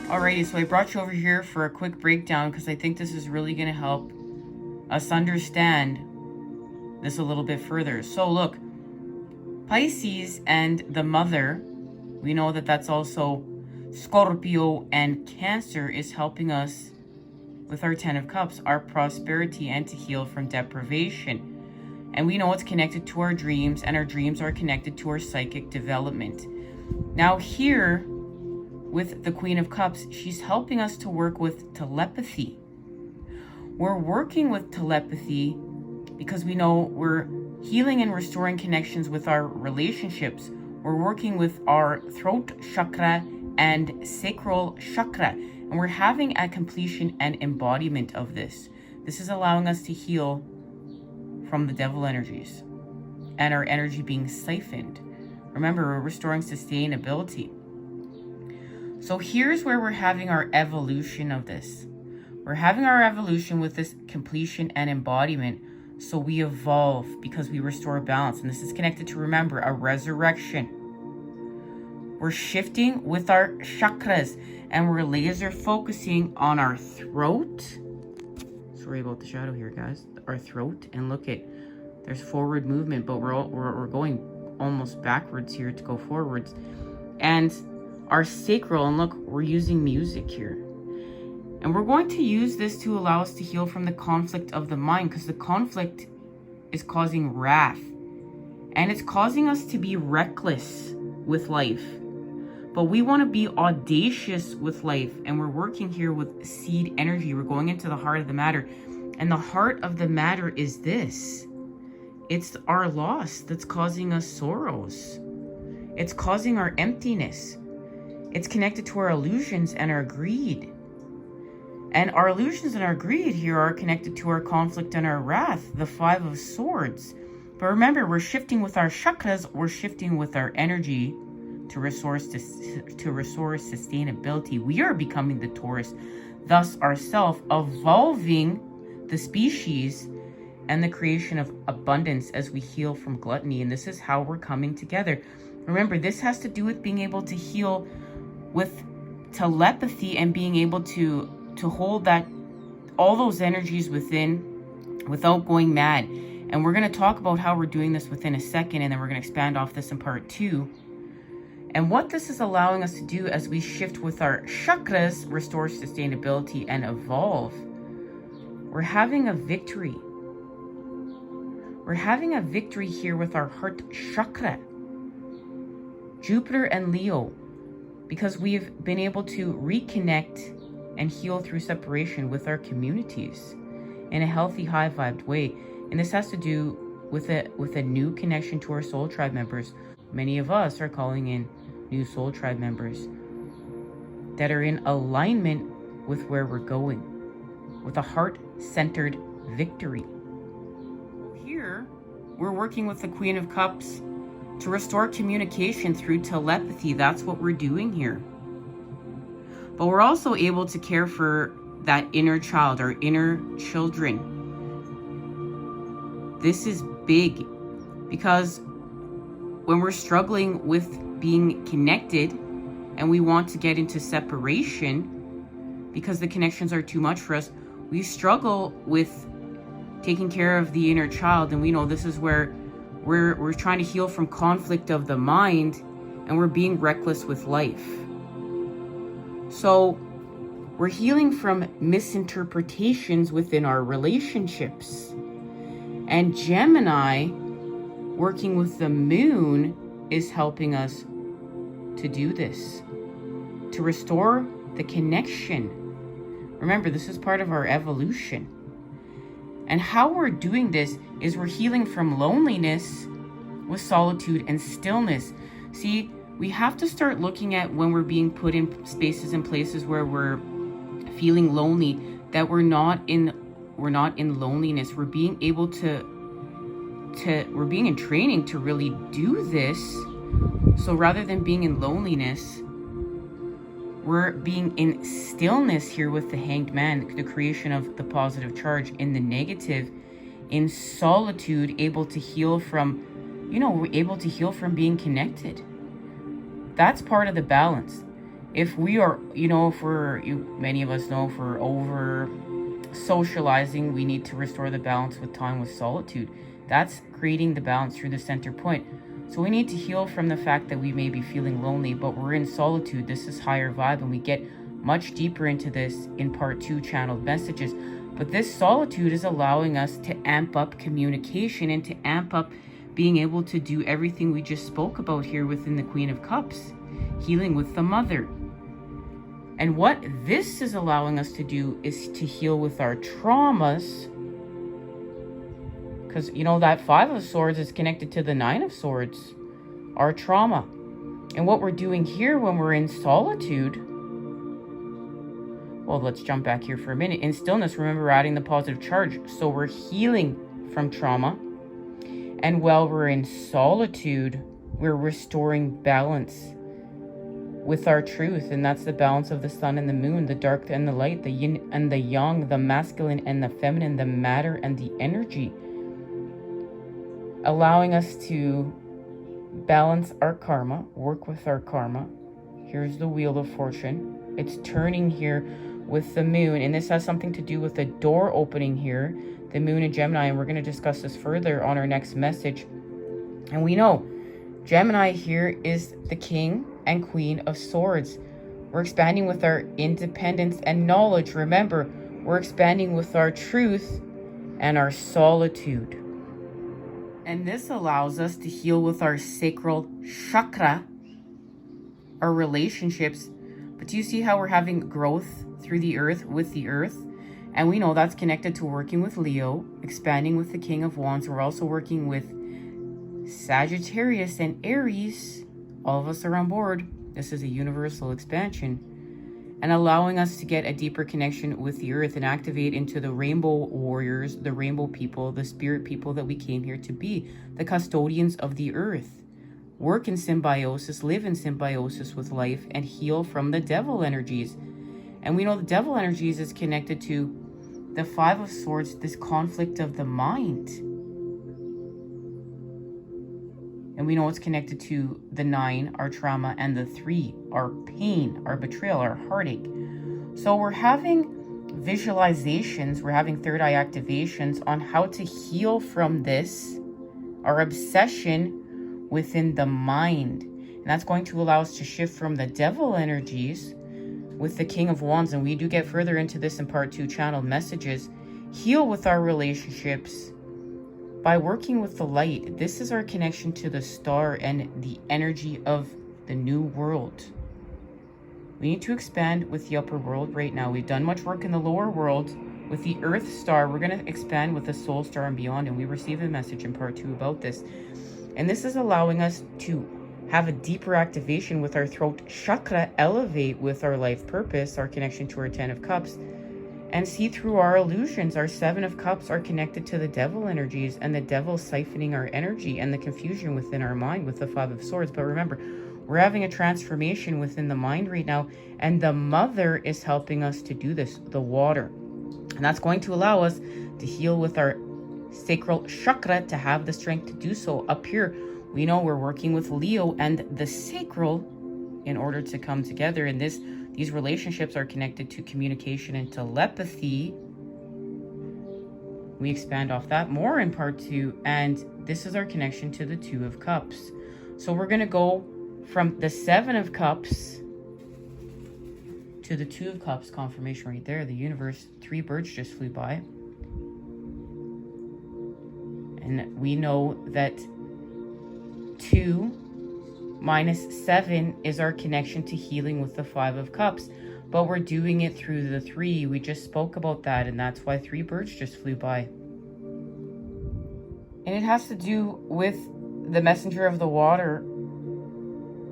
Alrighty, so I brought you over here for a quick breakdown because I think this is really going to help us understand this a little bit further. So look, Pisces and the mother, we know that that's also Scorpio and Cancer, is helping us with our 10 of Cups, our prosperity, and to heal from deprivation. And we know it's connected to our dreams, and our dreams are connected to our psychic development. Now here, with the Queen of Cups, she's helping us to work with telepathy. We're working with telepathy because we know we're healing and restoring connections with our relationships. We're working with our throat chakra and sacral chakra, and we're having a completion and embodiment of this. This is allowing us to heal from the devil energies and our energy being siphoned. Remember, we're restoring sustainability. So here's where we're having our evolution of this. We're having our evolution with this completion and embodiment. So we evolve because we restore balance. And this is connected to, remember, a resurrection. We're shifting with our chakras, and we're laser focusing on our throat. Sorry about the shadow here, guys. Our throat. And look at, there's forward movement, but we're going almost backwards here to go forwards. And our sacral, and look, we're using music here. And we're going to use this to allow us to heal from the conflict of the mind, because the conflict is causing wrath. And it's causing us to be reckless with life. But we want to be audacious with life. And we're working here with seed energy. We're going into the heart of the matter. And the heart of the matter is this. It's our loss that's causing us sorrows. It's causing our emptiness. It's connected to our illusions and our greed. And our illusions and our greed here are connected to our conflict and our wrath, the 5 of Swords. But remember, we're shifting with our chakras, we're shifting with our energy to restore sustainability. We are becoming the Taurus, thus ourself evolving the species and the creation of abundance as we heal from gluttony. And this is how we're coming together. Remember, this has to do with being able to heal with telepathy and being able to hold that, all those energies within without going mad. And we're going to talk about how we're doing this within a second, and then we're going to expand off this in part 2. And what this is allowing us to do as we shift with our chakras, restore sustainability, and evolve, we're having a victory. We're having a victory here with our heart chakra, Jupiter and Leo, because we've been able to reconnect and heal through separation with our communities in a healthy, high-vibed way. And this has to do with a new connection to our soul tribe members. Many of us are calling in new soul tribe members that are in alignment with where we're going, with a heart-centered victory. Here, we're working with the Queen of Cups to restore communication through telepathy. That's what we're doing here. But we're also able to care for that inner child, our inner children. This is big because when we're struggling with being connected and we want to get into separation because the connections are too much for us, we struggle with taking care of the inner child. And we know this is where we're trying to heal from conflict of the mind, and we're being reckless with life. So we're healing from misinterpretations within our relationships. And Gemini, working with the moon, is helping us to do this, to restore the connection. Remember, this is part of our evolution. And how we're doing this is we're healing from loneliness with solitude and stillness. See, we have to start looking at when we're being put in spaces and places where we're feeling lonely, that we're not in loneliness. We're being able we're being in training to really do this. So rather than being in loneliness, we're being in stillness here with the Hanged Man, the creation of the positive charge. In the negative, in solitude, able to heal from, we're able to heal from being connected. That's part of the balance. If we are, many of us know, if we're over socializing, we need to restore the balance with time with solitude. That's creating the balance through the center point. So we need to heal from the fact that we may be feeling lonely, but we're in solitude. This is higher vibe, and we get much deeper into this in part 2, channeled messages. But this solitude is allowing us to amp up communication and to amp up being able to do everything we just spoke about here within the Queen of Cups, healing with the Mother. And what this is allowing us to do is to heal with our traumas. Because, that 5 of Swords is connected to the 9 of Swords, our trauma. And what we're doing here when we're in solitude, well, let's jump back here for a minute. In stillness, remember, we're adding the positive charge. So we're healing from trauma. And while we're in solitude, we're restoring balance with our truth. And that's the balance of the sun and the moon, the dark and the light, the yin and the yang, the masculine and the feminine, the matter and the energy. Allowing us to balance our karma, work with our karma. Here's the Wheel of Fortune. It's turning here with the moon, and this has something to do with the door opening here, the moon in Gemini, and we're going to discuss this further on our next message. And we know Gemini here is the King and Queen of Swords. We're expanding with our independence and knowledge. Remember, we're expanding with our truth and our solitude. And this allows us to heal with our sacral chakra, our relationships. But do you see how we're having growth through the earth, with the earth? And we know that's connected to working with Leo, expanding with the King of Wands. We're also working with Sagittarius and Aries. All of us are on board. This is a universal expansion. And allowing us to get a deeper connection with the earth and activate into the rainbow warriors, the rainbow people, the spirit people that we came here to be, the custodians of the earth. Work in symbiosis, live in symbiosis with life, and heal from the devil energies. And we know the devil energies is connected to the 5 of Swords, this conflict of the mind. And we know it's connected to the 9, our trauma, and the 3, our pain, our betrayal, our heartache. So we're having visualizations, we're having third eye activations on how to heal from this, our obsession within the mind. And that's going to allow us to shift from the devil energies with the King of Wands. And we do get further into this in part 2, channeled messages. Heal with our relationships by working with the light. This is our connection to the star and the energy of the new world. We need to expand with the upper world right now. We've done much work in the lower world with the Earth star. We're going to expand with the soul star and beyond, and we receive a message in part 2 about this. And this is allowing us to have a deeper activation with our throat chakra, elevate with our life purpose, our connection to our 10 of Cups, and see through our illusions. Our 7 of Cups are connected to the devil energies, and the devil siphoning our energy and the confusion within our mind with the 5 of Swords. But remember, we're having a transformation within the mind right now, and the Mother is helping us to do this, the water. And that's going to allow us to heal with our sacral chakra, to have the strength to do so. Up here, we know we're working with Leo and the sacral in order to come together. And these relationships are connected to communication and telepathy. We expand off that more in part 2. And this is our connection to the 2 of Cups. So we're going to go from the 7 of Cups to the 2 of Cups. Confirmation right there. The universe, 3 birds just flew by. And we know that 2 minus 7 is our connection to healing with the 5 of Cups. But we're doing it through the 3. We just spoke about that, and that's why 3 birds just flew by. And it has to do with the messenger of the water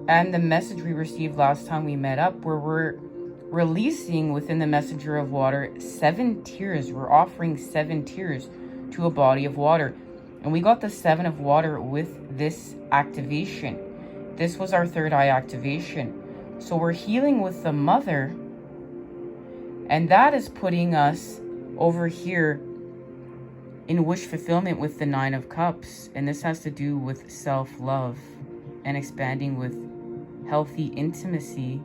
and the message we received last time we met up, where we're releasing within the messenger of water 7 tears. We're offering 7 tears to a body of water. And we got the 7 of water with this activation. This was our third eye activation. So we're healing with the mother. And that is putting us over here in wish fulfillment with the 9 of Cups. And this has to do with self-love and expanding with healthy intimacy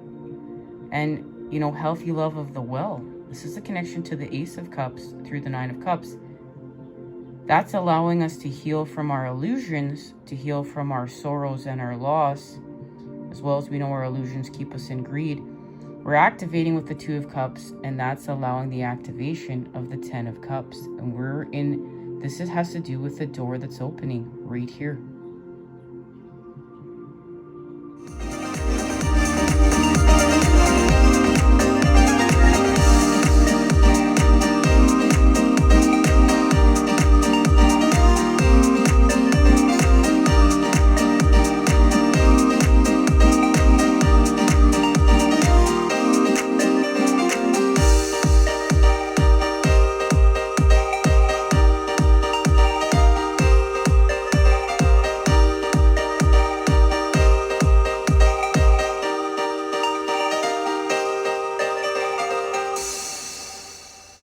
and, you know, healthy love of the well. This is a connection to the Ace of Cups through the 9 of Cups. That's allowing us to heal from our illusions, to heal from our sorrows and our loss, as well as we know our illusions keep us in greed. We're activating with the 2 of Cups, and that's allowing the activation of the 10 of Cups. And we're in, this has to do with the door that's opening right here.